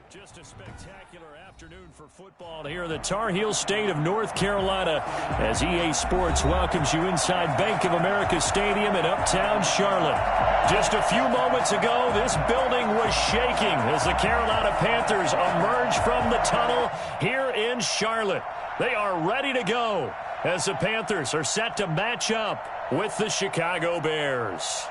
Just a spectacular afternoon for football here in the Tar Heel state of North Carolina as EA Sports welcomes you inside Bank of America Stadium in uptown Charlotte. Just a few moments ago, this building was shaking as the Carolina Panthers emerge from the tunnel here in Charlotte. They are ready to go as the Panthers are set to match up with the Chicago Bears.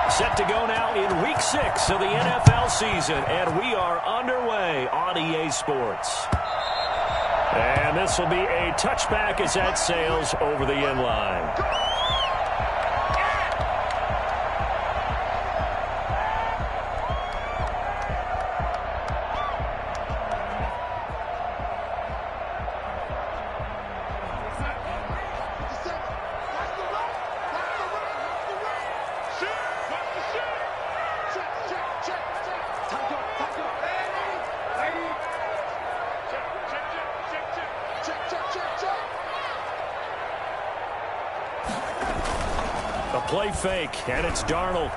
Set to go now in Week 6 of the NFL season, and we are underway on EA Sports. And this will be a touchback as that sails over the end line. Play fake, and it's Darnold.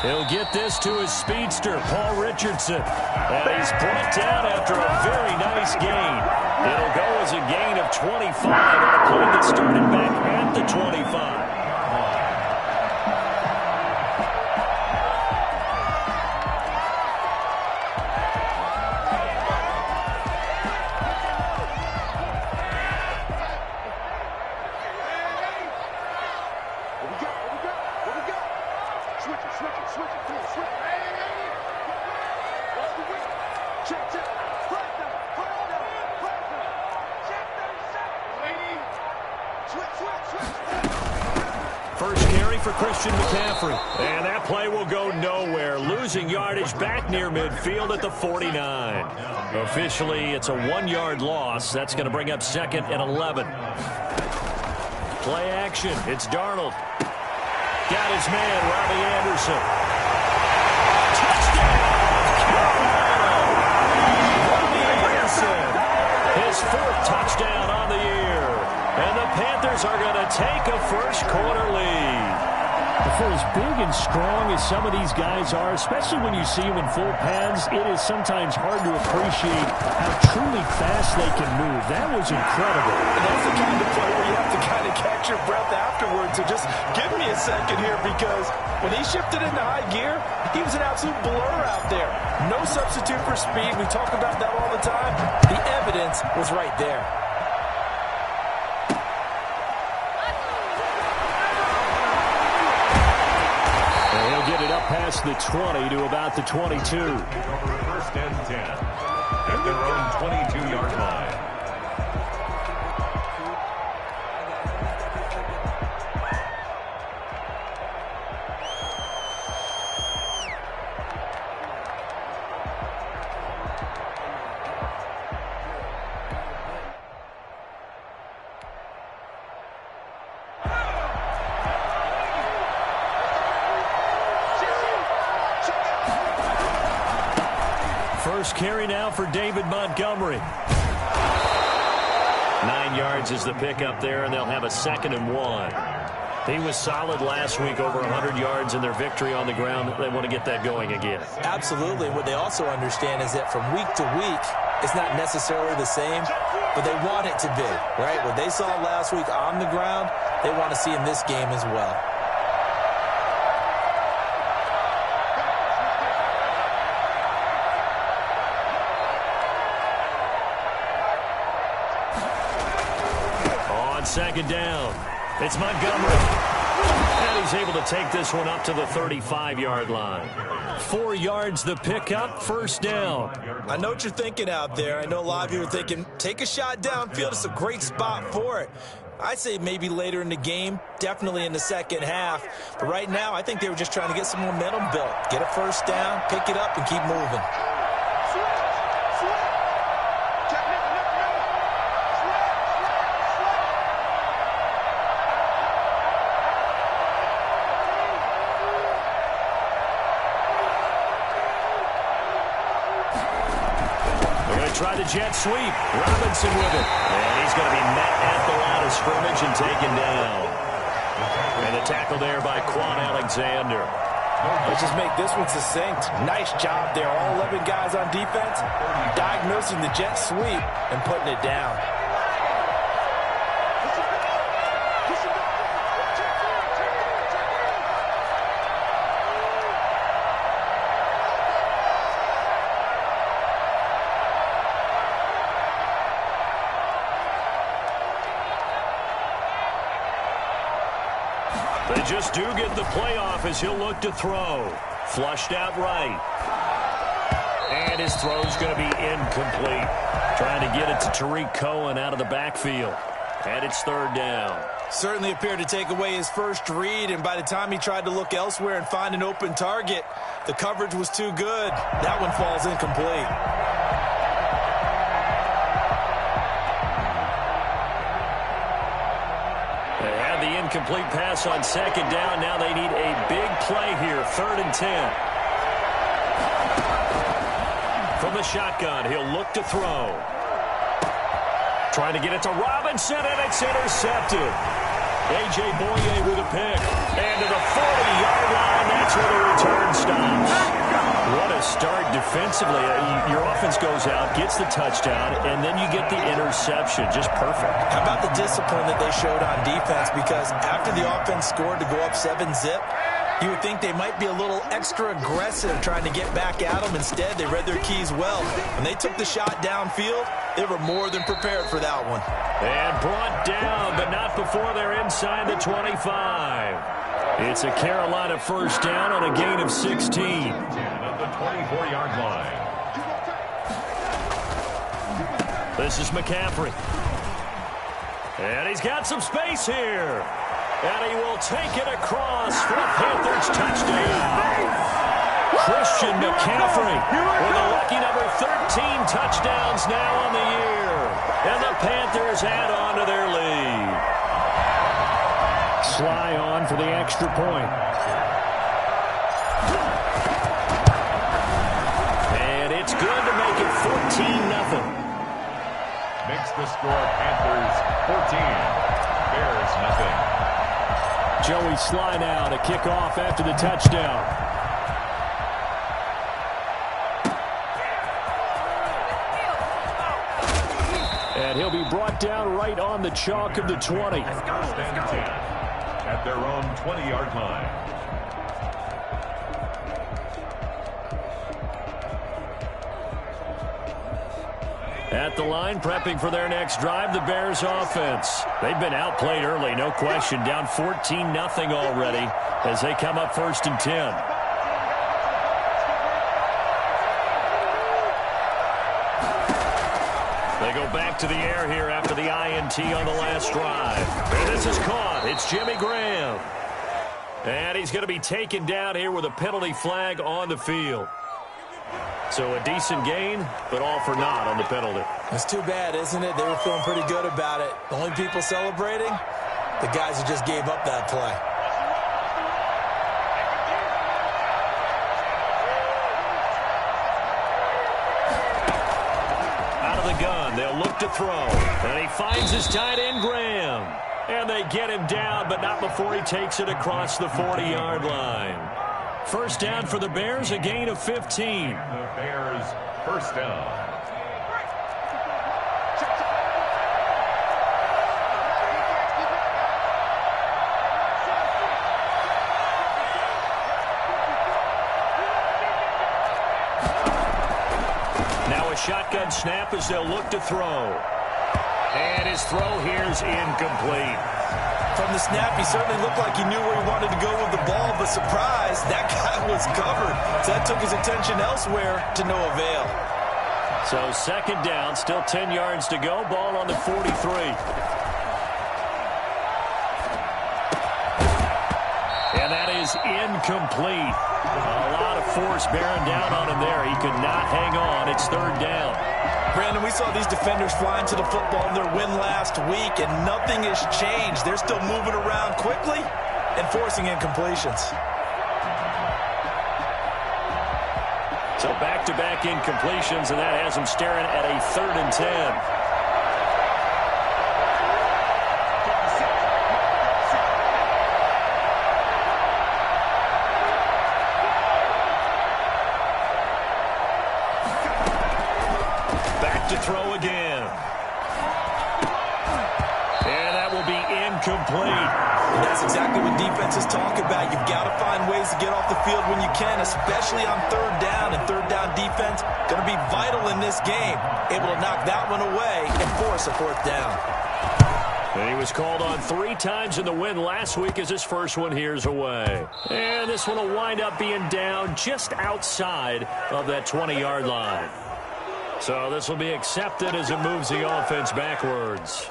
He'll get this to his speedster, Paul Richardson. And he's brought down after a very nice gain. It'll go as a gain of 25 on a play that started back at the 25. First carry for Christian McCaffrey. And that play will go nowhere. Losing yardage back near midfield at the 49. Officially, it's a 1-yard loss. That's going to bring up 2nd and 11. Play action. It's Darnold. Got his man, Robbie Anderson. Touchdown! Robbie Anderson. His 4th touchdown on the year. And the Panthers are going to take a first-quarter lead. For as big and strong as some of these guys are, especially when you see them in full pads, it is sometimes hard to appreciate how truly fast they can move. That was incredible. And that's the kind of play where you have to kind of catch your breath afterwards. So just give me a second here, because when he shifted into high gear, he was an absolute blur out there. No substitute for speed. We talk about that all the time. The evidence was right there. Get it up past the 20 to about the 22. 1st and 10 at their own 22-yard line. First carry now for David Montgomery. 9 yards is the pickup there, and they'll have a 2nd and 1. He was solid last week, over 100 yards in their victory on the ground. They want to get that going again. Absolutely. What they also understand is that from week to week, it's not necessarily the same, but they want it to be, right? What they saw last week on the ground, they want to see in this game as well. Second down. It's Montgomery. And he's able to take this one up to the 35-yard line. 4 yards the pickup, first down. I know what you're thinking out there. I know a lot of you are thinking, take a shot downfield. It's a great spot for it. I'd say maybe later in the game, definitely in the second half. But right now, I think they were just trying to get some momentum built. Get a first down, pick it up, and keep moving. Try the jet sweep. Robinson with it. And he's going to be met at the line of scrimmage and taken down. And the tackle there by Quan Alexander. Let's just make this one succinct. Nice job there. All 11 guys on defense diagnosing the jet sweep and putting it down. They just do get the playoff as he'll look to throw. Flushed out right. And his throw's going to be incomplete. Trying to get it to Tariq Cohen out of the backfield. And it's third down. Certainly appeared to take away his first read, and by the time he tried to look elsewhere and find an open target, the coverage was too good. That one falls incomplete. Incomplete pass on second down. Now they need a big play here. 3rd and 10. From the shotgun, he'll look to throw. Trying to get it to Robinson, and it's intercepted. A.J. Boye with a pick. And to the 40-yard line, that's where the return stops. What a start defensively. Your offense goes out, gets the touchdown, and then you get the interception. Just perfect. How about the discipline that they showed on defense? Because after the offense scored to go up 7-zip, you would think they might be a little extra aggressive trying to get back at them. Instead, they read their keys well. When they took the shot downfield, they were more than prepared for that one. And brought down, but not before they're inside the 25. It's a Carolina first down on a gain of 16. At the 24-yard line. This is McCaffrey. And he's got some space here. And he will take it across for a Panthers touchdown. Christian McCaffrey with a lucky number 13 touchdowns now on the year. And the Panthers add on to their lead. Sly on for the extra point. And it's good to make it 14-0. Makes the score Panthers 14, Bears nothing. Joey Sly now to kick off after the touchdown. And he'll be brought down right on the chalk of the 20. First and 10 at their own 20-yard line. At the line, prepping for their next drive, the Bears offense. They've been outplayed early, no question. Down 14-0 already as they come up 1st and 10. They go back to the air here after the INT on the last drive. And this is caught. It's Jimmy Graham. And he's going to be taken down here with a penalty flag on the field. So a decent gain, but all for naught on the penalty. That's too bad, isn't it? They were feeling pretty good about it. The only people celebrating, the guys who just gave up that play. Out of the gun, they'll look to throw. And he finds his tight end, Graham. And they get him down, but not before he takes it across the 40-yard line. First down for the Bears, a gain of 15. The Bears first down. Now a shotgun snap as they'll look to throw. And his throw here's incomplete. From the snap, he certainly looked like he knew where he wanted to go with the ball, but surprise, that guy was covered. So that took his attention elsewhere to no avail. So second down, still 10 yards to go. Ball on the 43. And that is incomplete. A lot of force bearing down on him there. He could not hang on. It's third down. Brandon, we saw these defenders flying to the football in their win last week, and nothing has changed. They're still moving around quickly and forcing incompletions. So back-to-back incompletions, and that has him staring at a 3rd and 10. To throw again. And that will be incomplete. And that's exactly what defenses talk about. You've got to find ways to get off the field when you can, especially on 3rd down. And 3rd down defense going to be vital in this game. Able to knock that one away and force a 4th down. And he was called on 3 times in the win last week as his first one here's away. And this one will wind up being down just outside of that 20-yard line. So this will be accepted as it moves the offense backwards.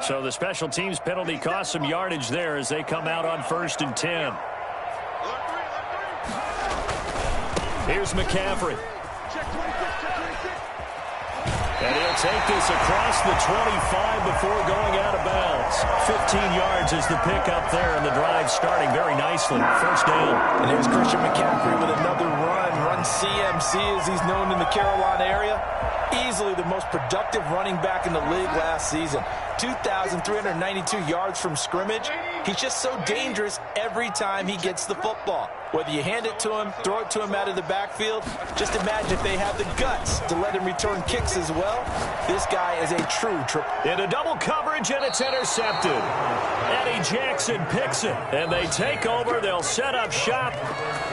So the special teams penalty cost some yardage there as they come out on 1st and 10. Here's McCaffrey. And he'll take this across the 25 before going out of bounds. 15 yards is the pickup there, and the drive starting very nicely. 1st down. And here's Christian McCaffrey with another run CMC as he's known in the Carolina area. Easily the most productive running back in the league last season. 2,392 yards from scrimmage. He's just so dangerous every time he gets the football. Whether you hand it to him, throw it to him out of the backfield, just imagine if they have the guts to let him return kicks as well. This guy is a true triple. Into double coverage, and it's intercepted. Eddie Jackson picks it, and they take over. They'll set up shop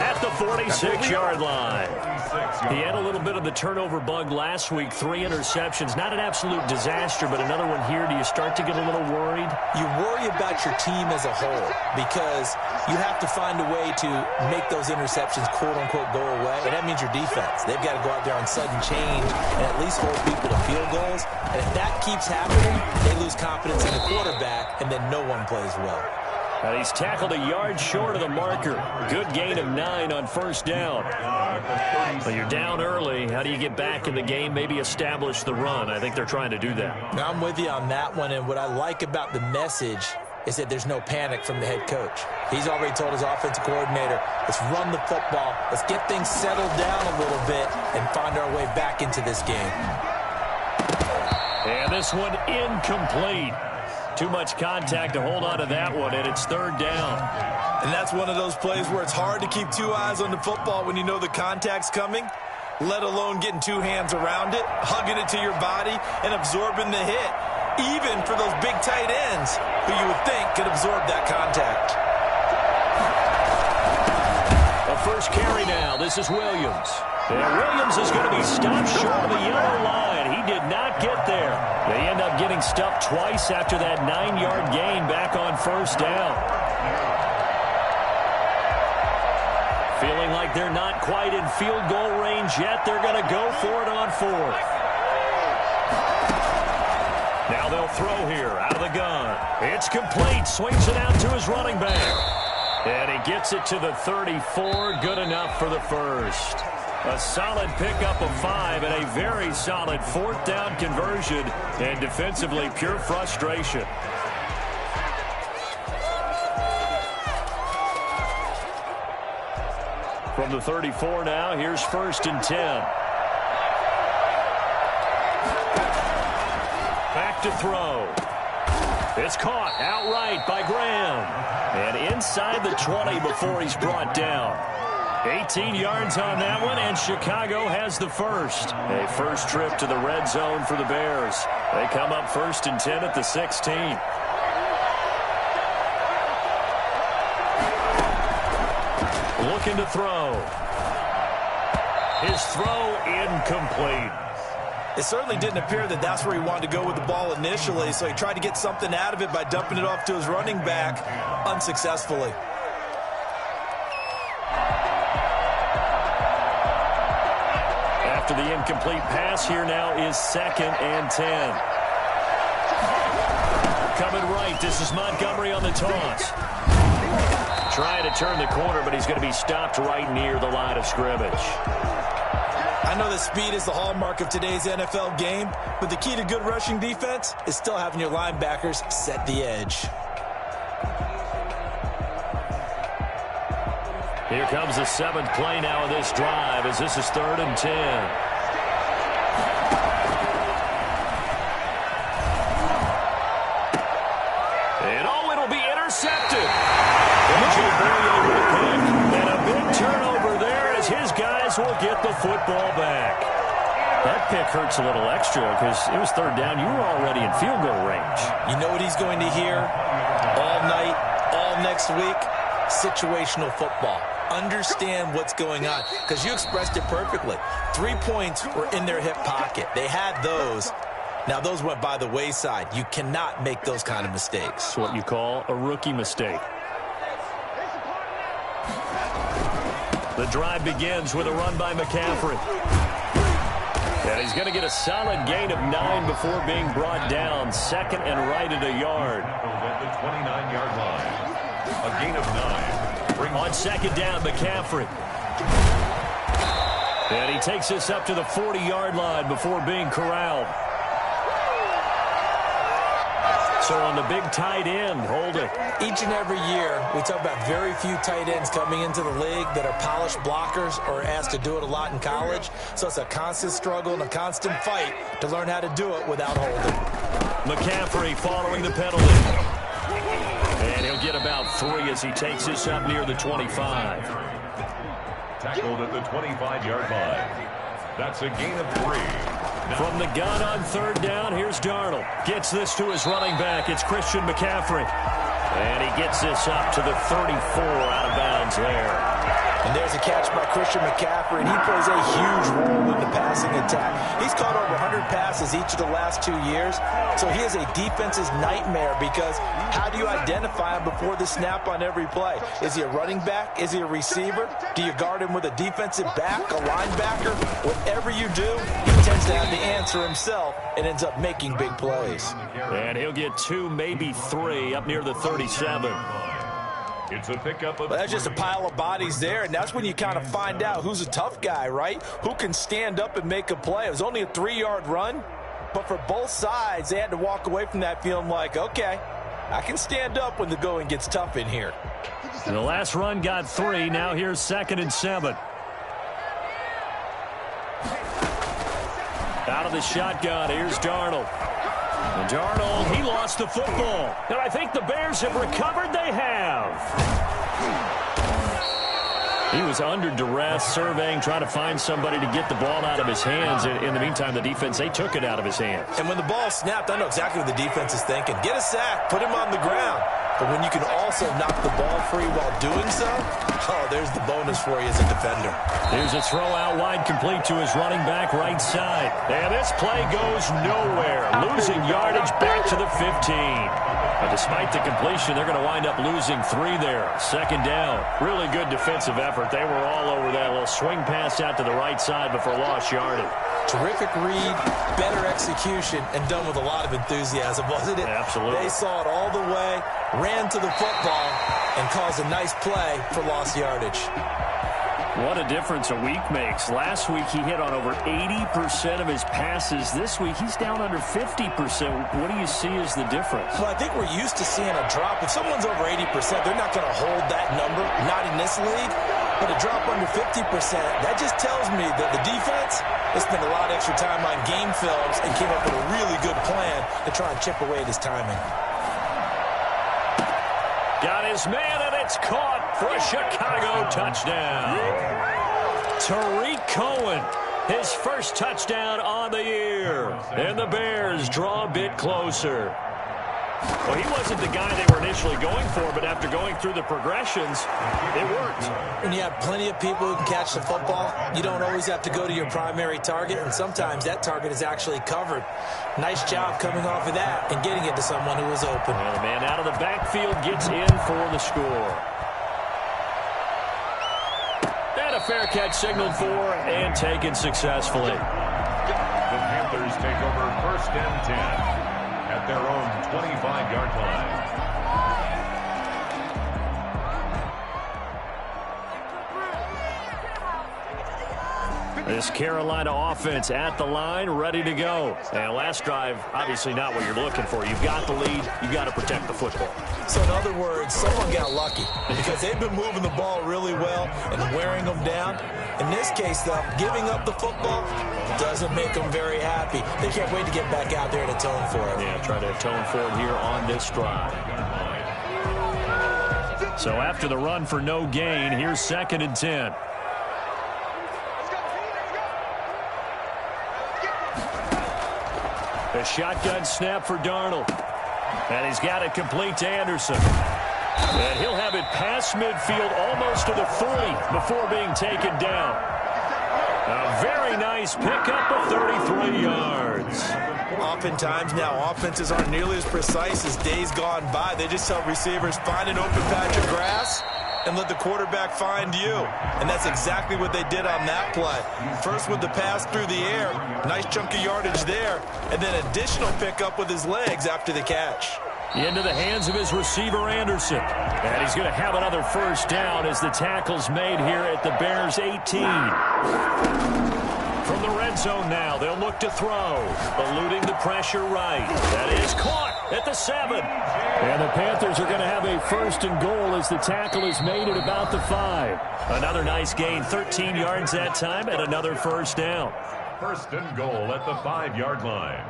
at the 46-yard line. He had a little bit of the turnover bug last week, 3 interceptions. Not an absolute disaster, but another one here. Do you start to get a little worried? You worry about your team as a whole because you have to find a way to make those interceptions, quote-unquote, go away. And that means your defense. They've got to go out there on sudden change and at least hold people to field goals. And if that keeps happening, they lose confidence in the quarterback, and then no one plays well. And he's tackled a yard short of the marker. Good gain of 9 on 1st down. Well, you're down early. How do you get back in the game? Maybe establish the run. I think they're trying to do that. Now, I'm with you on that one, and what I like about the message is that there's no panic from the head coach. He's already told his offensive coordinator, let's run the football, let's get things settled down a little bit and find our way back into this game. And this one incomplete. Too much contact to hold on to that one, and it's 3rd down. And that's one of those plays where it's hard to keep 2 eyes on the football when you know the contact's coming, let alone getting 2 hands around it, hugging it to your body, and absorbing the hit, even for those big tight ends who you would think could absorb that contact. A first carry now. This is Williams. And Williams is going to be stopped short of the yellow line. He did not get there. They end up getting stuffed twice after that 9-yard gain back on 1st down. Feeling like they're not quite in field goal range yet. They're going to go for it on 4th. Now they'll throw here out of the gun. It's complete. Swings it out to his running back. And he gets it to the 34. Good enough for the first. A solid pickup of 5 and a very solid 4th down conversion. And defensively, pure frustration. From the 34 now, here's 1st and 10. Back to throw. It's caught outright by Graham. And inside the 20 before he's brought down. 18 yards on that one, and Chicago has the first. A first trip to the red zone for the Bears. They come up 1st and 10 at the 16. Looking to throw. His throw incomplete. It certainly didn't appear that that's where he wanted to go with the ball initially, so he tried to get something out of it by dumping it off to his running back unsuccessfully. after the incomplete pass. Here now is 2nd and 10. Coming right, this is Montgomery on the toss. Trying to turn the corner, but he's going to be stopped right near the line of scrimmage. I know that speed is the hallmark of today's NFL game, but the key to good rushing defense is still having your linebackers set the edge. Here comes the 7th play now of this drive as this is 3rd and 10. And it'll be intercepted. A.J. Bouye with a pick. And a big turnover there as his guys will get the football back. That pick hurts a little extra because it was 3rd down. You were already in field goal range. You know what he's going to hear all night, all next week? Situational football. Understand what's going on because you expressed it perfectly. 3 points were in their hip pocket. They had those. Now, those went by the wayside. You cannot make those kind of mistakes. It's what you call a rookie mistake. The drive begins with a run by McCaffrey. And he's going to get a solid gain of 9 before being brought down. 2nd and right at a yard. At the 29-yard line. A gain of 9. On 2nd down, McCaffrey. And he takes this up to the 40-yard line before being corralled. So on the big tight end, hold it. Each and every year, we talk about very few tight ends coming into the league that are polished blockers or asked to do it a lot in college. So it's a constant struggle and a constant fight to learn how to do it without holding. McCaffrey following the penalty. And he'll get about 3 as he takes this up near the 25. Tackled at the 25-yard line. That's a gain of 3. From the gun on 3rd down, here's Darnold. Gets this to his running back. It's Christian McCaffrey. And he gets this up to the 34 out of bounds there. And there's a catch by Christian McCaffrey, and he plays a huge role in the passing attack. He's caught over 100 passes each of the last 2 years, so he is a defense's nightmare because how do you identify him before the snap on every play? Is he a running back? Is he a receiver? Do you guard him with a defensive back, a linebacker? Whatever you do, he tends to have the answer himself and ends up making big plays. And he'll get 2, maybe 3, up near the 37. It's a pickup of That's just a pile of bodies there, and that's when you kind of find out who's a tough guy, right? Who can stand up and make a play. It was only a 3-yard run, but for both sides, they had to walk away from that feeling like, okay, I can stand up when the going gets tough in here. The last run got 3. Now here's 2nd and 7. Out of the shotgun, here's Darnold. And Darnold, he lost the football. And I think the Bears have recovered. They have. He was under duress, surveying, trying to find somebody to get the ball out of his hands. In the meantime, the defense, they took it out of his hands. And when the ball snapped, I know exactly what the defense is thinking. Get a sack, put him on the ground. But when you can also knock the ball free while doing so, oh, there's the bonus for you as a defender. Here's a throw out wide, complete to his running back right side. And this play goes nowhere. Losing yardage back to the 15. But despite the completion, they're going to wind up losing 3 there. 2nd down. Really good defensive effort. They were all over that little swing pass out to the right side before lost yardage. Terrific read, better execution, and done with a lot of enthusiasm, wasn't it? Absolutely. They saw it all the way, ran to the football, and caused a nice play for lost yardage. What a difference a week makes. Last week he hit on over 80% of his passes. This week he's down under 50%. What do you see as the difference? Well, I think we're used to seeing a drop. If someone's over 80%, they're not going to hold that number, not in this league. But a drop under 50%, that just tells me that the defense has spent a lot of extra time on game films and came up with a really good plan to try and chip away at his timing. Got his man, and it's caught for a Chicago touchdown. Tariq Cohen, his first touchdown on the year. And the Bears draw a bit closer. Well, he wasn't the guy they were initially going for, but after going through the progressions, it worked. When you have plenty of people who can catch the football, you don't always have to go to your primary target, and sometimes that target is actually covered. Nice job coming off of that and getting it to someone who was open. Well, the man out of the backfield gets in for the score. And a fair catch signaled for and taken successfully. The Panthers take over 1st and 10 at their own 25-yard line. This Carolina offense at the line, ready to go. And last drive, obviously not what you're looking for. You've got the lead. You've got to protect the football. So in other words, someone got lucky because they've been moving the ball really well and wearing them down. In this case, though, giving up the football doesn't make them very happy. They can't wait to get back out there and atone for it. Yeah, try to atone for it here on this drive. So after the run for no gain, here's 2nd and 10. A shotgun snap for Darnold. And he's got it complete to Anderson. And he'll have it past midfield almost to the 40 before being taken down. A very nice pickup of 33 yards. Oftentimes now, offenses aren't nearly as precise as days gone by. They just help receivers find an open patch of grass and let the quarterback find you. And that's exactly what they did on that play. First with the pass through the air, nice chunk of yardage there, and then additional pickup with his legs after the catch. Into the hands of his receiver, Anderson. And he's going to have another first down as the tackle's made here at the Bears' 18. From the red zone now, they'll look to throw. Eluding the pressure right. That is caught at the 7. And the Panthers are going to have a 1st and goal as the tackle is made at about the 5. Another nice gain, 13 yards that time, and another first down. 1st and goal at the 5-yard line.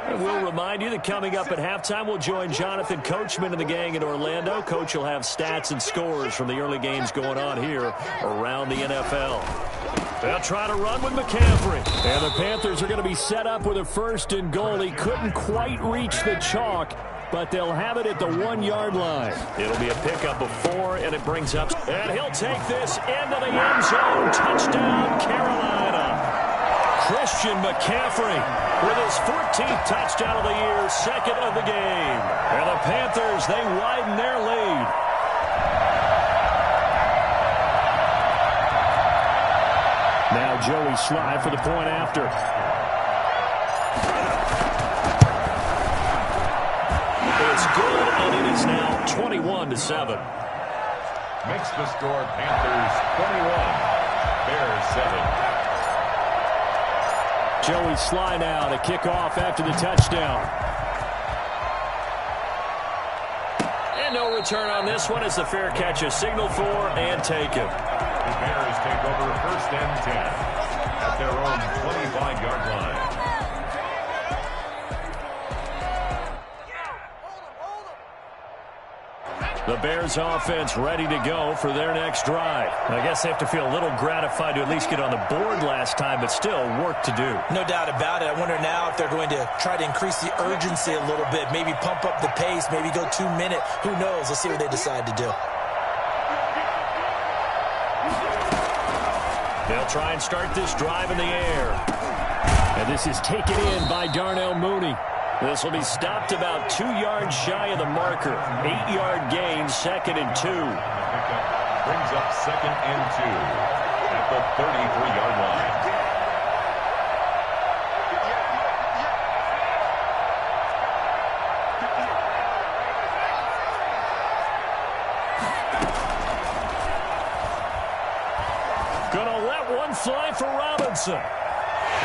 And we'll remind you that coming up at halftime, we'll join Jonathan Coachman and the gang in Orlando. Coach will have stats and scores from the early games going on here around the NFL. They'll try to run with McCaffrey. And the Panthers are going to be set up with a 1st and goal. He couldn't quite reach the chalk, but they'll have it at the 1-yard line. It'll be a pickup of 4, and it brings up. And he'll take this into the end zone. Touchdown, Carolina. Christian McCaffrey with his 14th touchdown of the year, 2nd of the game. And the Panthers, they widen their lead. Now Joey Slye for the point after. It's good, and it is now 21-7. Makes the score Panthers 21, Bears 7. Joey Slye now to kick off after the touchdown. And no return on this one as the fair catch is signaled for and taken. The Bears take over 1st and 10 at their own 25-yard line. The Bears offense ready to go for their next drive. I guess they have to feel a little gratified to at least get on the board last time, but still work to do. No doubt about it. I wonder now if they're going to try to increase the urgency a little bit, maybe pump up the pace, maybe go 2-minute. Who knows? Let's see what they decide to do. They'll try and start this drive in the air. And this is taken in by Darnell Mooney. This will be stopped about 2 yards shy of the marker. 8-yard gain, 2nd and 2. Brings up 2nd and 2 at the 33-yard line. Gonna let one fly for Robinson.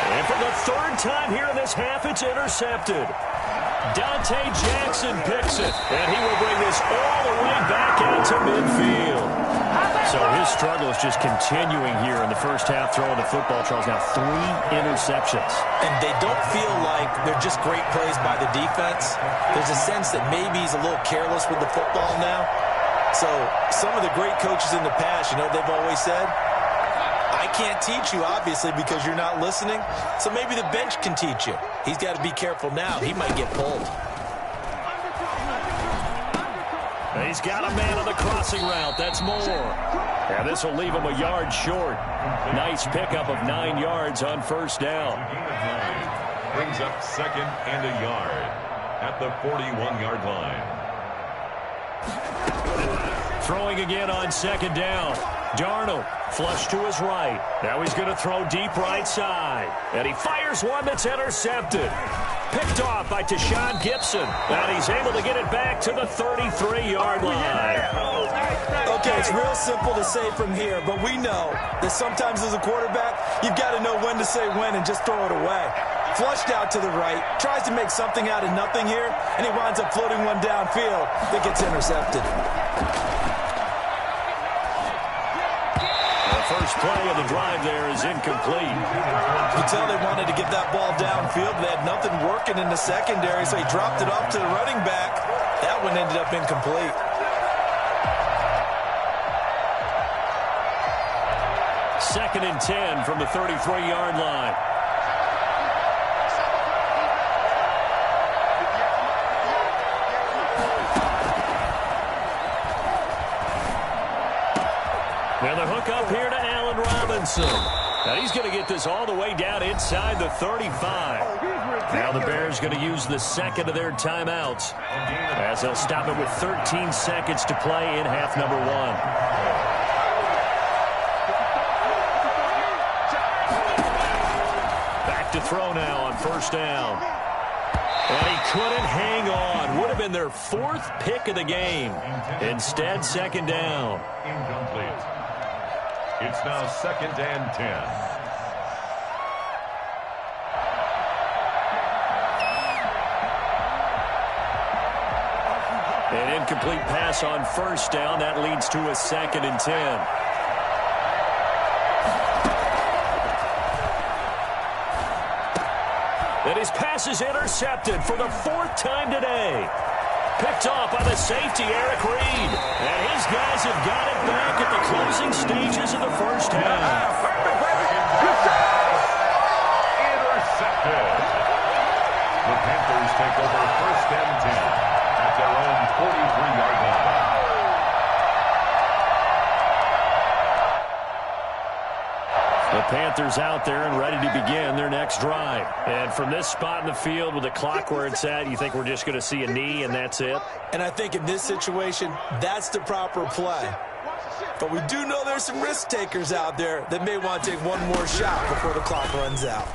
And for the 3rd time here in this half, it's intercepted. Dante Jackson picks it, and he will bring this all the way back out to midfield. So his struggle is just continuing here in the first half, throwing the football. Charles, now 3 interceptions. And they don't feel like they're just great plays by the defense. There's a sense that maybe he's a little careless with the football now. So some of the great coaches in the past, you know what they've always said? I can't teach you, obviously, because you're not listening. So maybe the bench can teach you. He's got to be careful now. He might get pulled. He's got a man on the crossing route. That's Moore. Yeah, this will leave him a yard short. Nice pickup of 9 yards on first down. Brings up 2nd and a yard at the 41-yard line. Throwing again on second down. Darnold, flush to his right. Now he's going to throw deep right side. And he fires one that's intercepted. Picked off by Tashaun Gibson. And he's able to get it back to the 33-yard line. Okay, it's real simple to say from here, but we know that sometimes as a quarterback, you've got to know when to say when and just throw it away. Flushed out to the right, tries to make something out of nothing here, and he winds up floating one downfield that gets intercepted. The first play of the drive there is incomplete. You can tell they wanted to get that ball downfield. They had nothing working in the secondary, so he dropped it off to the running back. That one ended up incomplete. Second and 10 from the 33-yard line. And the hook up here to Allen Robinson. Now he's going to get this all the way down inside the 35. Now the Bears going to use the second of their timeouts as they'll stop it with 13 seconds to play in half number one. Back to throw now on first down. And he couldn't hang on. Would have been their fourth pick of the game. Instead, second down. Incomplete. It's now second and 10. An incomplete pass on first down. That leads to a second and 10. And his pass is intercepted for the fourth time today. Picked off by the safety, Eric Reed. And his guys have got it back at the closing stages of the first half. Intercepted. The Panthers take over first and 10 at their own 43-yard line. The Panthers out there and ready to begin their next drive. And from this spot in the field with the clock where it's at, you think we're just going to see a knee and that's it? And I think in this situation, that's the proper play. But we do know there's some risk takers out there that may want to take one more shot before the clock runs out.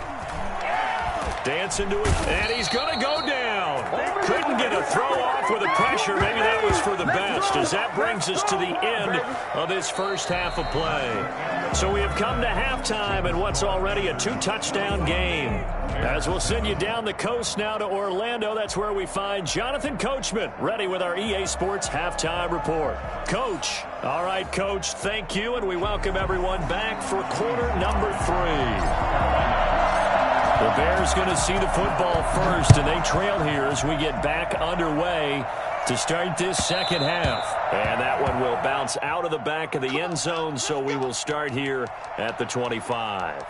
Dancing to it, and he's going to go down. Couldn't get a throw off with the pressure. Maybe that was for the best, as that brings us to the end of this first half of play. So we have come to halftime in what's already a two-touchdown game. As we'll send you down the coast now to Orlando, that's where we find Jonathan Coachman, ready with our EA Sports Halftime Report. Coach. All right, Coach, thank you, and we welcome everyone back for quarter number 3. The Bears going to see the football first, and they trail here as we get back underway to start this second half. And that one will bounce out of the back of the end zone, so we will start here at the 25.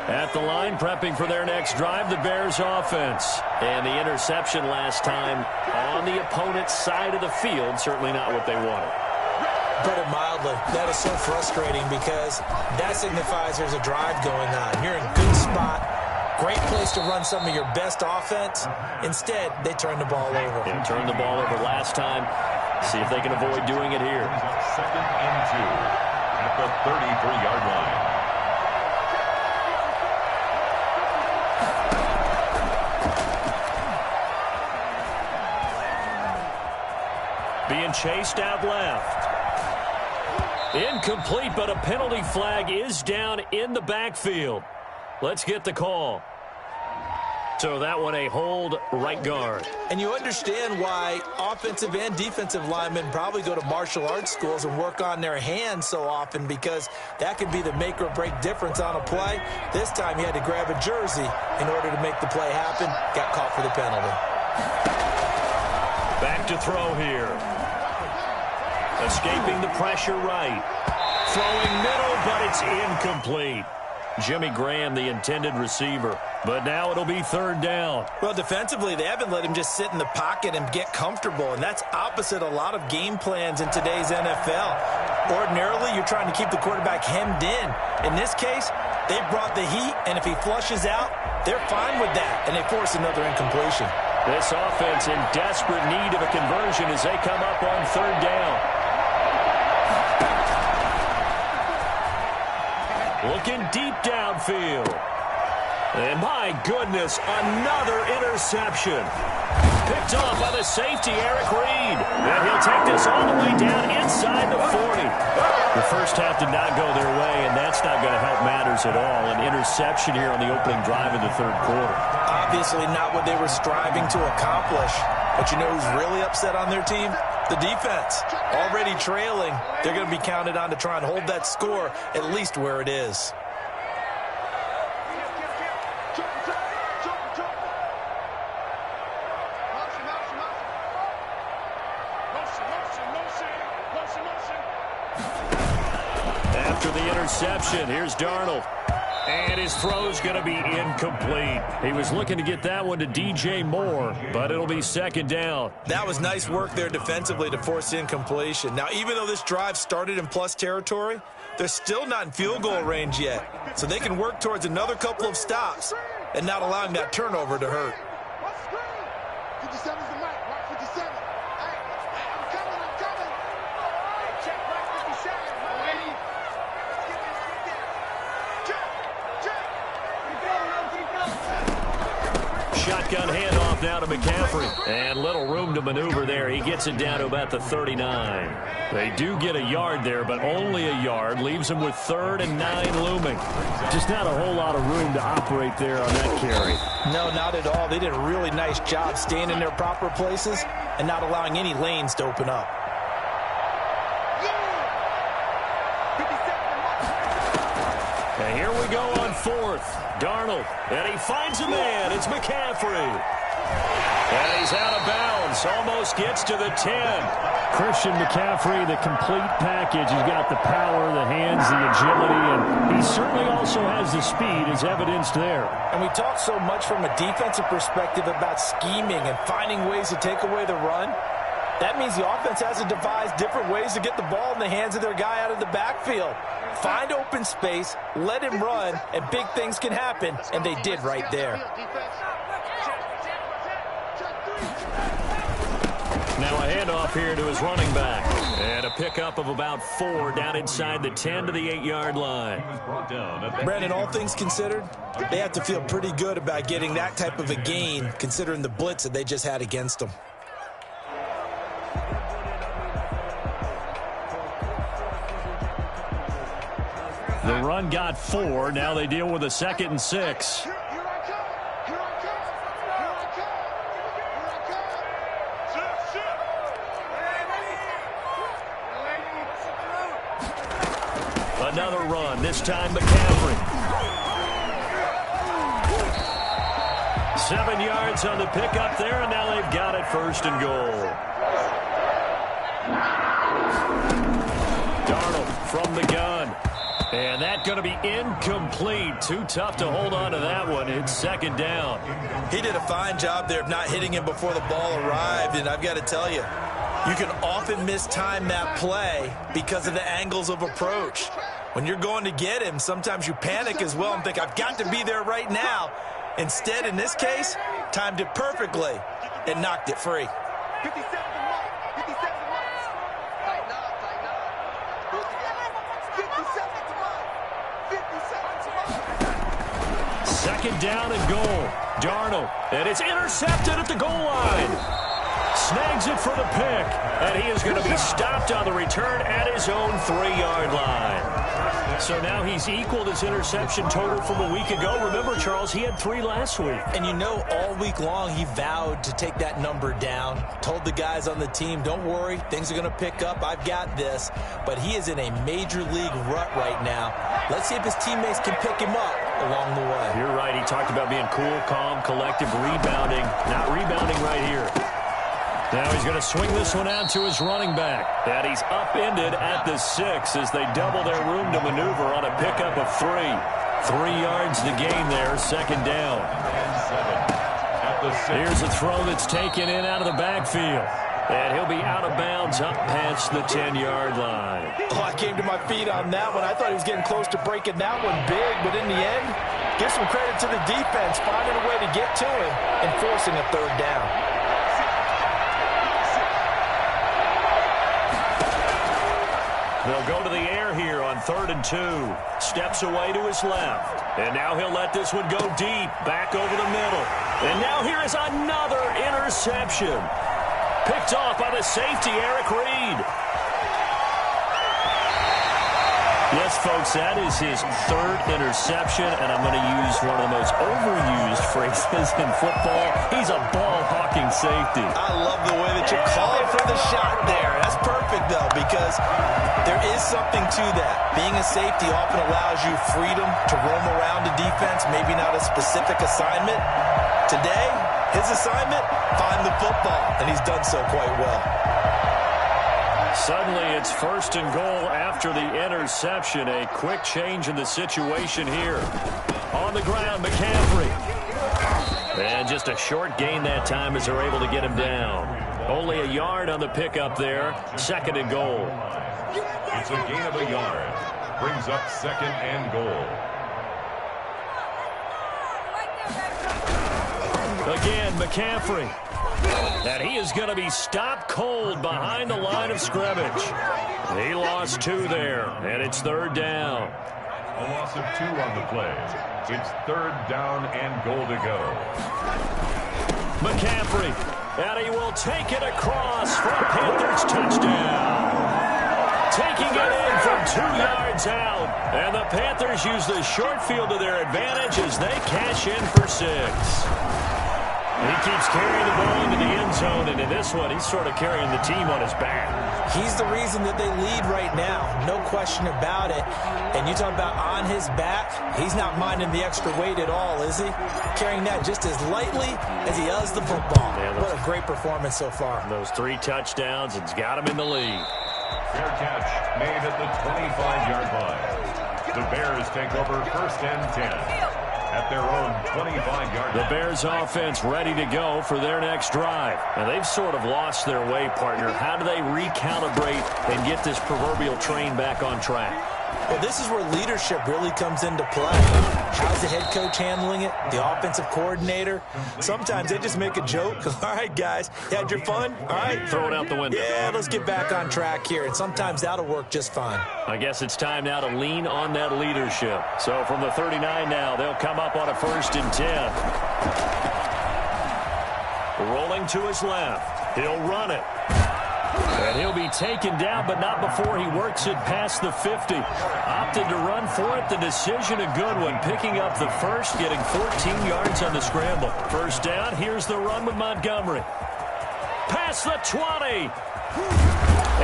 At the line, prepping for their next drive, the Bears offense. And the interception last time on the opponent's side of the field, certainly not what they wanted. Put it mildly, that is so frustrating because that signifies there's a drive going on. You're in a good spot, great place to run some of your best offense. Instead, they turn the ball over. They turned the ball over last time. See if they can avoid doing it here. Second and 2 at the 33-yard line. Being chased out left. Incomplete, but a penalty flag is down in the backfield. Let's get the call. So that one a hold right guard. And you understand why offensive and defensive linemen probably go to martial arts schools and work on their hands so often, because that could be the make or break difference on a play. This time he had to grab a jersey in order to make the play happen. Got caught for the penalty. Back to throw here. Escaping the pressure right. Throwing middle, but it's incomplete. Jimmy Graham, the intended receiver. But now it'll be third down. Well, defensively, they haven't let him just sit in the pocket and get comfortable, and that's opposite a lot of game plans in today's NFL. Ordinarily, you're trying to keep the quarterback hemmed in. In this case, They brought the heat, and if he flushes out, they're fine with that, and they force another incompletion. This offense in desperate need of a conversion as they come up on third down. Looking deep downfield. And my goodness, another interception. Picked off by the safety, Eric Reed. And he'll take this all the way down inside the 40. The first half did not go their way, and that's not going to help matters at all. An interception here on the opening drive of the third quarter. Obviously not what they were striving to accomplish. But you know who's really upset on their team? The defense. Already trailing, they're going to be counted on to try and hold that score at least where it is. After the interception, here's Darnold. And his throw's going to be incomplete. He was looking to get that one to DJ Moore, but it'll be second down. That was nice work there defensively to force incompletion. Now, even though this drive started in plus territory, they're still not in field goal range yet. So they can work towards another couple of stops and not allowing that turnover to hurt. Shotgun handoff now to McCaffrey. And little room to maneuver there. He gets it down to about the 39. They do get a yard there, but only a yard. Leaves them with 3rd and 9 looming. Just not a whole lot of room to operate there on that carry. No, not at all. They did a really nice job staying in their proper places and not allowing any lanes to open up. And here we go on 4th. Darnold, and he finds a man. It's McCaffrey. And he's out of bounds. Almost gets to the 10. Christian McCaffrey, the complete package. He's got the power, the hands, the agility, and he certainly also has the speed as evidenced there. And we talk so much from a defensive perspective about scheming and finding ways to take away the run. That means the offense has to devise different ways to get the ball in the hands of their guy out of the backfield. Find open space, let him run, and big things can happen, and they did right there. Now a handoff here to his running back. And a pickup of about 4 down inside the 10 to the 8-yard line. Brandon, all things considered, they have to feel pretty good about getting that type of a gain, considering the blitz that they just had against them. The run got 4. Now they deal with a 2nd and 6. Another run, this time McCaffrey. 7 yards on the pickup there, and now they've got it 1st and goal. Darnold from the gun. And that's going to be incomplete. Too tough to hold on to that one. It's 2nd down. He did a fine job there of not hitting him before the ball arrived, and I've got to tell you, you can often mistime that play because of the angles of approach. When you're going to get him, sometimes you panic as well and think, I've got to be there right now. Instead, in this case, timed it perfectly and knocked it free. 2nd down and goal. Darnold, and it's intercepted at the goal line. Snags it for the pick, and he is going to be stopped on the return at his own 3-yard line. So now he's equaled his interception total from a week ago. Remember, Charles, he had 3 last week. And you know, all week long he vowed to take that number down. Told the guys on the team, don't worry, things are going to pick up. I've got this. But he is in a major league rut right now. Let's see if his teammates can pick him up along the way. You're right. He talked about being cool, calm, collective, rebounding. Not rebounding right here. Now he's going to swing this one out to his running back. And he's upended at the 6 as they double their room to maneuver on a pickup of 3. 3 yards the gain there, 2nd down. Here's a throw that's taken in out of the backfield. And he'll be out of bounds up past the 10-yard line. Oh, I came to my feet on that one. I thought he was getting close to breaking that one big, but in the end, give some credit to the defense, finding a way to get to him and forcing a third down. They'll go to the air here on 3rd and 2. Steps away to his left. And now he'll let this one go deep, back over the middle. And now here is another interception. Picked off by the safety, Eric Reed. Yes, folks, that is his 3rd interception, and I'm going to use one of the most overused phrases in football. He's a ball-hawking safety. I love the way that you're calling for the shot there. That's perfect, though, because there is something to that. Being a safety often allows you freedom to roam around the defense, maybe not a specific assignment. Today, his assignment, find the football, and he's done so quite well. Suddenly, it's 1st and goal after the interception. A quick change in the situation here. On the ground, McCaffrey. And just a short gain that time as they're able to get him down. Only a yard on the pickup there. 2nd and goal. It's a gain of a yard. Brings up 2nd and goal. Again, McCaffrey. And he is going to be stopped cold behind the line of scrimmage. He lost 2 there, and it's 3rd down. A loss of 2 on the play. It's 3rd down and goal to go. McCaffrey, and he will take it across for a Panthers touchdown. Taking it in from 2 yards out. And the Panthers use the short field to their advantage as they cash in for 6. He keeps carrying the ball into the end zone, and in this one, he's sort of carrying the team on his back. He's the reason that they lead right now, no question about it. And you talk about on his back, he's not minding the extra weight at all, is he? Carrying that just as lightly as he does the football. Yeah, what a great performance so far. Those 3 touchdowns, it's got him in the lead. Fair catch made at the 25-yard line. The Bears take over 1st and 10. At their own 25-yard line. The Bears offense ready to go for their next drive. Now, they've sort of lost their way, partner. How do they recalibrate and get this proverbial train back on track? Well, this is where leadership really comes into play. How's the head coach handling it? The offensive coordinator? Sometimes they just make a joke. All right, guys, you had your fun? All right. Throw it out the window. Yeah, let's get back on track here. And sometimes that'll work just fine. I guess it's time now to lean on that leadership. So from the 39 now, they'll come up on a 1st and 10. Rolling to his left. He'll run it. And he'll be taken down, but not before he works it past the 50. Opted to run for it. The decision a good one. Picking up the 1st, getting 14 yards on the scramble. 1st down. Here's the run with Montgomery. Past the 20.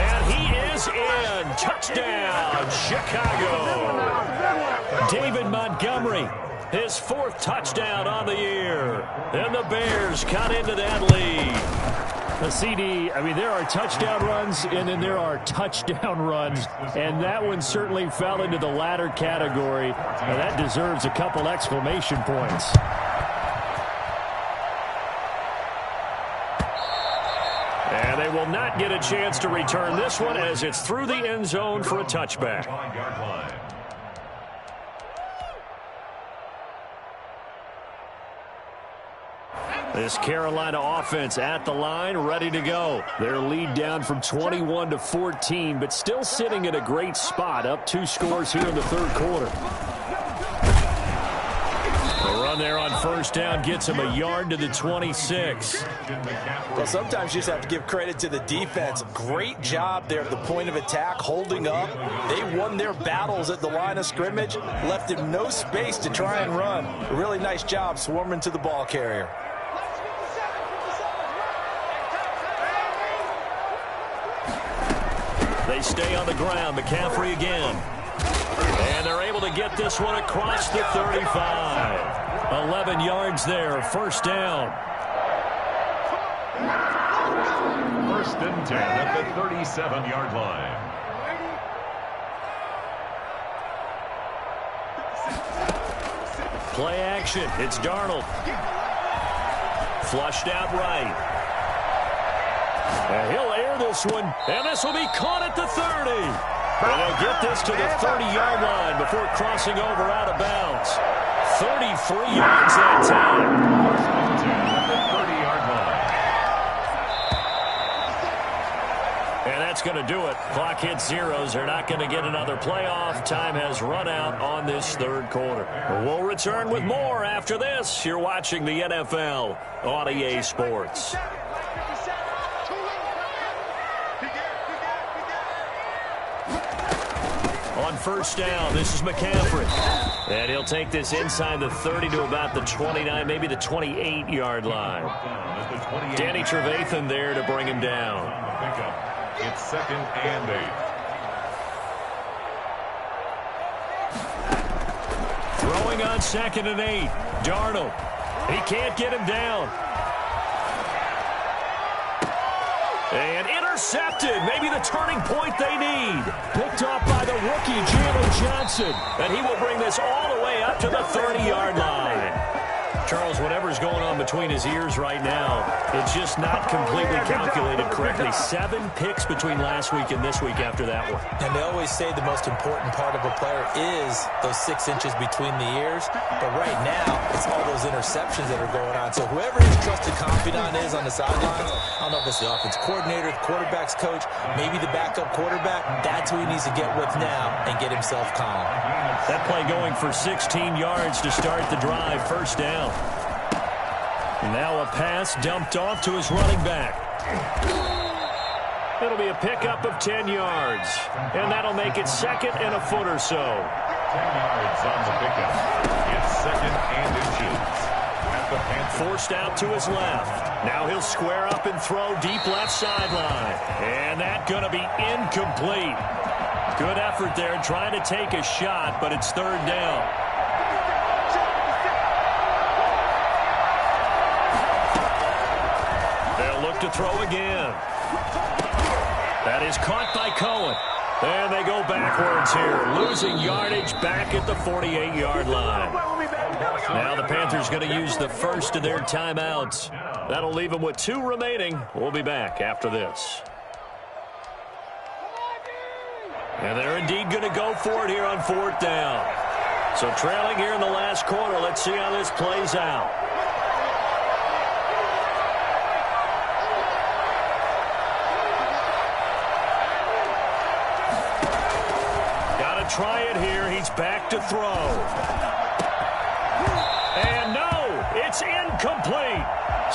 And he is in. Touchdown, Chicago. David Montgomery, his 4th touchdown on the year. And the Bears cut into that lead. The CD, I mean, there are touchdown runs, and then there are touchdown runs, and that one certainly fell into the latter category, and that deserves a couple exclamation points. And they will not get a chance to return this one as it's through the end zone for a touchback. This Carolina offense at the line, ready to go. Their lead down from 21 to 14, but still sitting in a great spot, up 2 scores here in the 3rd quarter. The run there on 1st down gets him a yard to the 26. Well, sometimes you just have to give credit to the defense. Great job there at the point of attack, holding up. They won their battles at the line of scrimmage, left him no space to try and run. A really nice job swarming to the ball carrier. They stay on the ground. McCaffrey again. And they're able to get this one across the 35. 11 yards there. 1st down. 1st and 10 at the 37-yard line. Play action. It's Darnold. Flushed out right. And he'll air this one, and this will be caught at the 30. And they'll get this to the 30-yard line before crossing over out of bounds. 33 yards that time. At the 30-yard line. And that's going to do it. Clock hits zeros. They're not going to get another playoff. Time has run out on this third quarter. We'll return with more after this. You're watching the NFL on EA Sports. On first down, this is McCaffrey. And he'll take this inside the 30 to about the 29, maybe the 28-yard line. Danny Trevathan there to bring him down. It's 2nd and 8. Throwing on 2nd and 8. Darnold. He can't get him down. And intercepted. Maybe the turning point they need. Picked off by the rookie, Jalen Johnson. And he will bring this all the way up to the 30-yard line. Charles, whatever's going on between his ears right now, it's just not completely calculated correctly. 7 picks between last week and this week after that one. And they always say the most important part of a player is those 6 inches between the ears. But right now, it's all those interceptions that are going on. So whoever his trusted confidant is on the sidelines, I don't know if it's the offense coordinator, the quarterback's coach, maybe the backup quarterback, that's who he needs to get with now and get himself calm. That play going for 16 yards to start the drive. First down. Now a pass dumped off to his running back. It'll be a pickup of 10 yards. And that'll make it 2nd and a foot or so. 10 yards on the pickup. It's 2nd and inches. At the Panthers. Forced out to his left. Now he'll square up and throw deep left sideline. And that's going to be incomplete. Good effort there trying to take a shot, but it's 3rd down. They'll look to throw again. That is caught by Cohen. And they go backwards here, losing yardage back at the 48-yard line. Now the Panthers going to use the first of their timeouts. That'll leave them with 2 remaining. We'll be back after this. And they're indeed going to go for it here on 4th down. So trailing here in the last quarter, let's see how this plays out. Got to try it here. He's back to throw. And no, it's incomplete.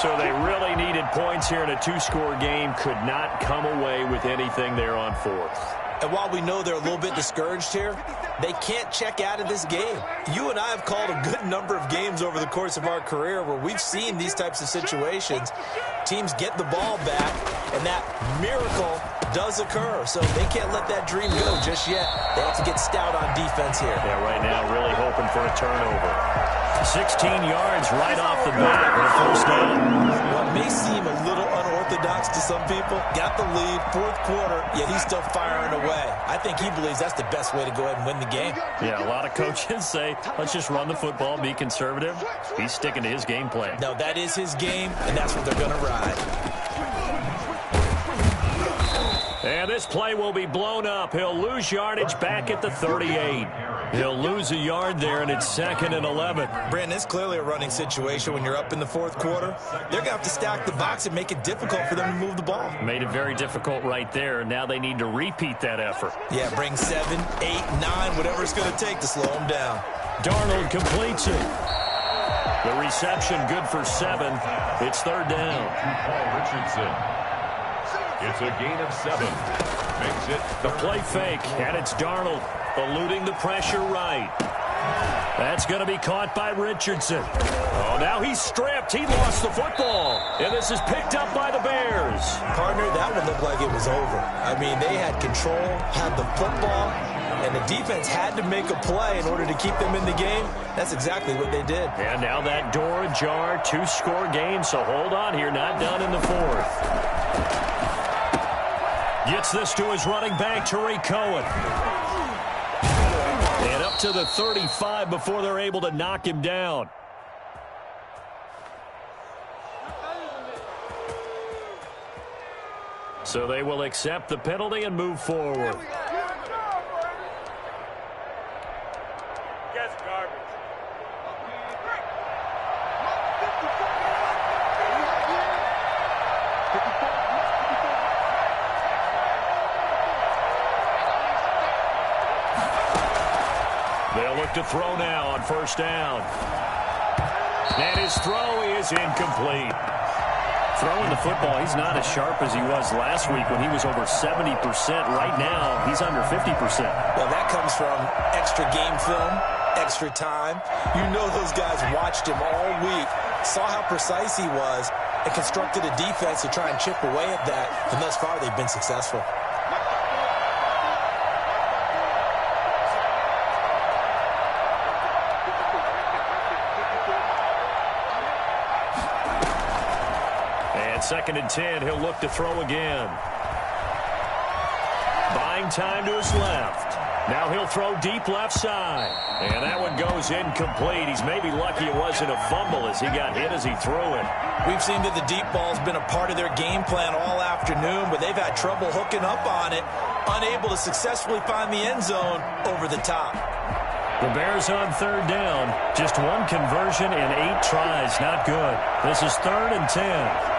So they really needed points here in a 2-score game. Could not come away with anything there on 4th. And while we know they're a little bit discouraged here, they can't check out of this game. You and I have called a good number of games over the course of our career where we've seen these types of situations. Teams get the ball back, and that miracle does occur. So they can't let that dream go just yet. They have to get stout on defense here. Yeah, right now really hoping for a turnover. 16 yards right off the bat with a first down. What may seem a little unorthodox to some people, got the lead, 4th quarter, yet he's still firing away. I think he believes that's the best way to go ahead and win the game. Yeah, a lot of coaches say, let's just run the football, be conservative. He's sticking to his game plan. No, that is his game, and that's what they're going to ride. And this play will be blown up. He'll lose yardage back at the 38. He'll lose a yard there, and it's 2nd and 11. Brandon, it's clearly a running situation when you're up in the 4th quarter. They're going to have to stack the box and make it difficult for them to move the ball. Made it very difficult right there. Now they need to repeat that effort. Yeah, bring 7, 8, 9, whatever it's going to take to slow them down. Darnold completes it. The reception good for 7. It's 3rd down. Paul Richardson. It's a gain of 7. Makes it the play fake, and it's Darnold eluding the pressure right. That's going to be caught by Richardson. Oh, now he's stripped. He lost the football. And this is picked up by the Bears. Partner, that one looked like it was over. I mean, they had control, had the football, and the defense had to make a play in order to keep them in the game. That's exactly what they did. And now that door ajar, 2-score game, so hold on here, not done in the 4th. Gets this to his running back, Tariq Cohen. And up to the 35 before they're able to knock him down. So they will accept the penalty and move forward. They'll look to throw now on first down. And his throw is incomplete. Throwing the football, he's not as sharp as he was last week when he was over 70%. Right now, he's under 50%. Well, that comes from extra game film, extra time. You know those guys watched him all week, saw how precise he was, and constructed a defense to try and chip away at that. And thus far, they've been successful. Second and 10, he'll look to throw again. Buying time to his left. Now he'll throw deep left side. And that one goes incomplete. He's maybe lucky it wasn't a fumble as he got hit as he threw it. We've seen that the deep ball's been a part of their game plan all afternoon, but they've had trouble hooking up on it, unable to successfully find the end zone over the top. The Bears on third down. Just one conversion in 8 tries. Not good. This is 3rd and 10.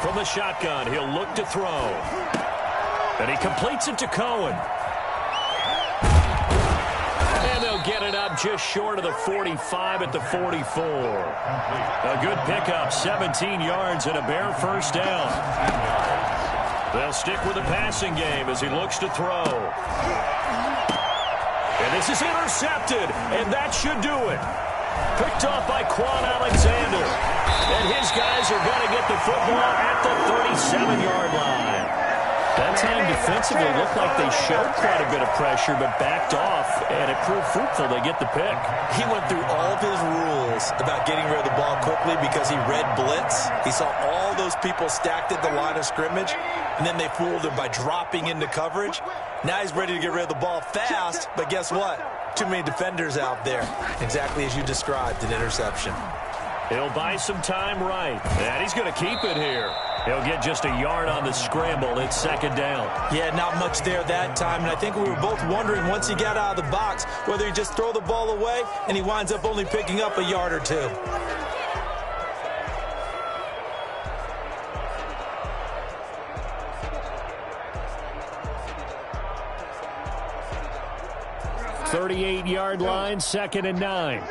From the shotgun, he'll look to throw. And he completes it to Cohen. And they'll get it up just short of the 45 at the 44. A good pickup, 17 yards and a Bear first down. They'll stick with the passing game as he looks to throw. And this is intercepted, and that should do it. Picked off by Quan Alexander. And his guys are going to get the football at the 37-yard line. That time defensively looked like they showed quite a bit of pressure but backed off, and it proved fruitful. They get the pick. He went through all of his rules about getting rid of the ball quickly because he read blitz. He saw all those people stacked at the line of scrimmage, and then they fooled him by dropping into coverage. Now he's ready to get rid of the ball fast, but guess what? Too many defenders out there. Exactly as you described, an interception. He'll buy some time right, and he's going to keep it here. He'll get just a yard on the scramble. It's second down. Yeah, not much there that time, and I think we were both wondering once he got out of the box whether he'd just throw the ball away, and he winds up only picking up a yard or two. .38-yard line, 2nd and 9.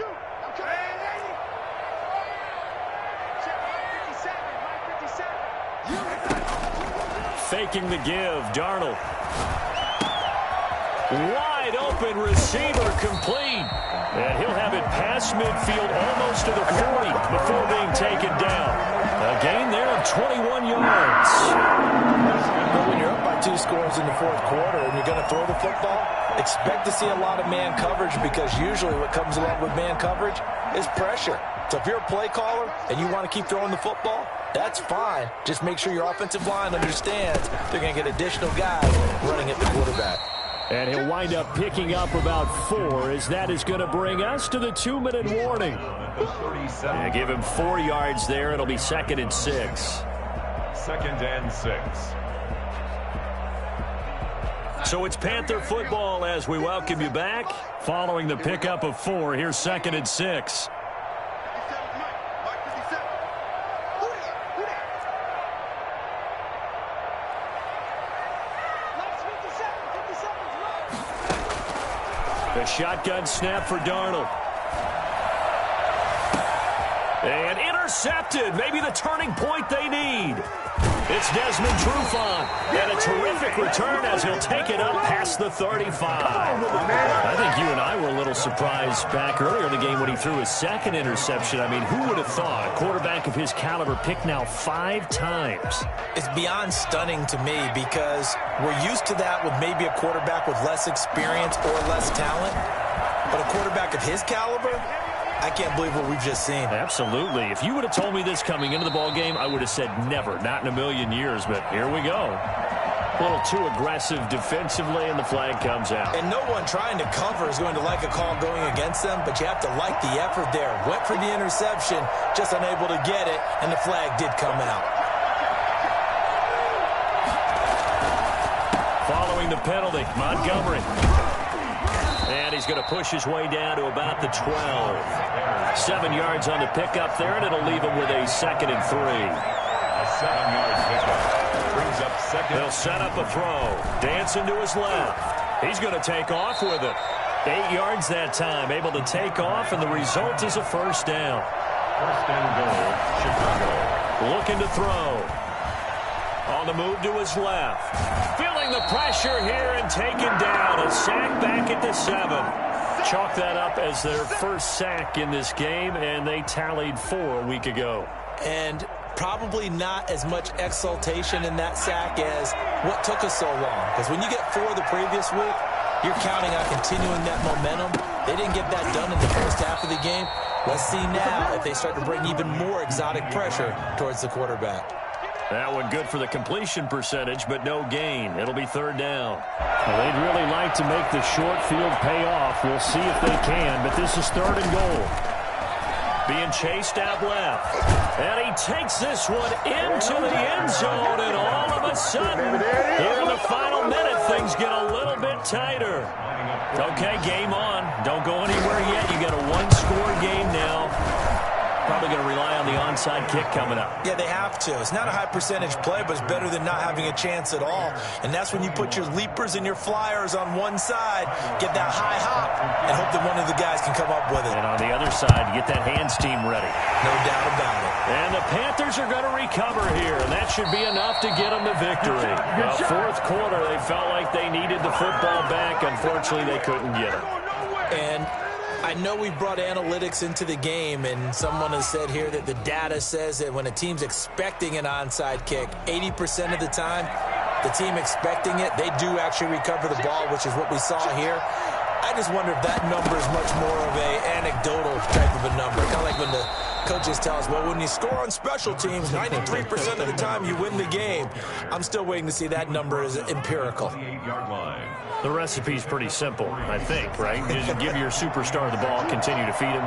Faking the give, Darnold. Wide open receiver complete. And he'll have it past midfield almost to the 40 before being taken down. A gain there of 21 yards. But when you're up by 2 scores in the 4th quarter and you're going to throw the football, expect to see a lot of man coverage because usually what comes along with man coverage is pressure. So if you're a play caller and you want to keep throwing the football, that's fine. Just make sure your offensive line understands they're going to get additional guys running at the quarterback. And he'll wind up picking up about 4 as that is going to bring us to the 2-minute warning. And give him 4 yards there. It'll be 2nd and 6. 2nd and 6. So it's Panther football as we welcome you back. Following the pickup of 4, here's 2nd and 6. The shotgun snap for Darnold. And intercepted. Maybe the turning point they need. It's Desmond Trufant. And a terrific return as he'll take it up past the 35. I think you and I were a little surprised back earlier in the game when he threw his 2nd interception. I mean, who would have thought a quarterback of his caliber picked now 5 times? It's beyond stunning to me because we're used to that with maybe a quarterback with less experience or less talent. But a quarterback of his caliber, I can't believe what we've just seen. Absolutely. If you would have told me this coming into the ball game, I would have said never, not in a million years, but here we go. A little too aggressive defensively, and the flag comes out. And no one trying to cover is going to like a call going against them, but you have to like the effort there. Went for the interception, just unable to get it, and the flag did come out. Following the penalty, Montgomery. And he's going to push his way down to about the 12. 7 yards on the pickup there, and it'll leave him with a 2nd and 3. A 7-yard pickup. Brings up second. They'll set up a throw. Dancing to his left. He's going to take off with it. 8 yards that time. Able to take off, and the result is a first down. First and goal, Chicago. Looking to throw. On the move to his left. Feeling the pressure here and taken down. A sack back at the 7. Chalk that up as their first sack in this game, and they tallied 4 a week ago. And probably not as much exultation in that sack as what took us so long. Because when you get 4 the previous week, you're counting on continuing that momentum. They didn't get that done in the first half of the game. Let's see now if they start to bring even more exotic pressure towards the quarterback. That one good for the completion percentage, but no gain. It'll be 3rd down. Well, they'd really like to make the short field pay off. We'll see if they can, but this is 3rd and goal. Being chased out left. And he takes this one into the end zone, and all of a sudden, here in the final minute, things get a little bit tighter. Okay, game on. Don't go anywhere yet. You got a 1-score game now. Probably going to rely on the onside kick coming up. Yeah, they have to. It's not a high percentage play, but it's better than not having a chance at all. And that's when you put your leapers and your flyers on one side, get that high hop, and hope that one of the guys can come up with it. And on the other side, get that hands team ready. No doubt about it. And the Panthers are going to recover here, and that should be enough to get them to victory. Fourth quarter, they felt like they needed the football back. Unfortunately, they couldn't get it. And I know we brought analytics into the game, and someone has said here that the data says that when a team's expecting an onside kick, 80% of the time, the team expecting it, they do actually recover the ball, which is what we saw here. I just wonder if that number is much more of a anecdotal type of a number. Kind of like when the coaches tell us, well, when you score on special teams, 93% of the time you win the game. I'm still waiting to see that number is empirical. 8-yard line. The recipe's pretty simple, I think, right? You just give your superstar the ball, continue to feed him.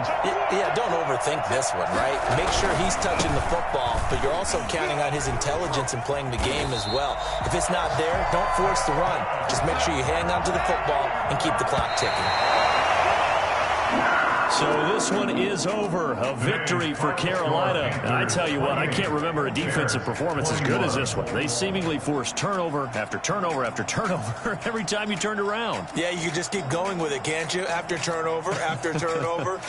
Yeah, don't overthink this one, right? Make sure he's touching the football, but you're also counting on his intelligence in playing the game as well. If it's not there, don't force the run. Just make sure you hang on to the football and keep the clock ticking. So this one is over. A victory for Carolina. And I tell you what, I can't remember a defensive performance as good as this one. They seemingly forced turnover after turnover after turnover every time you turned around. Yeah, you can just keep going with it, can't you? After turnover, after turnover.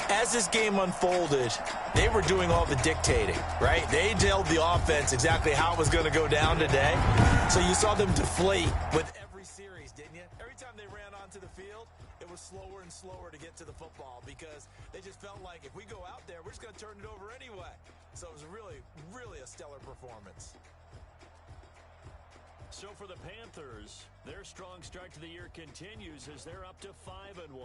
As this game unfolded, they were doing all the dictating, right? They told the offense exactly how it was going to go down today. So you saw them deflate with every series, didn't you? Every time they ran onto the field, it was slower and slower to get to the football because they just felt like if we go out there, we're just going to turn it over anyway. So it was really, really a stellar performance. So for the Panthers, their strong start to the year continues as they're up to 5-1.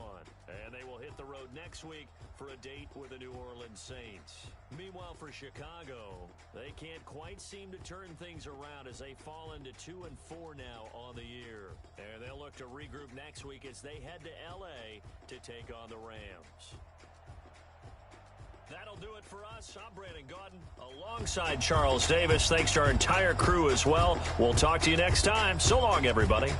And they will hit the road next week for a date with the New Orleans Saints. Meanwhile, for Chicago, they can't quite seem to turn things around as they fall into 2-4 now on the year. And they'll look to regroup next week as they head to L.A. to take on the Rams. That'll do it for us. I'm Brandon Gaudin alongside Charles Davis. Thanks to our entire crew as well. We'll talk to you next time. So long, everybody.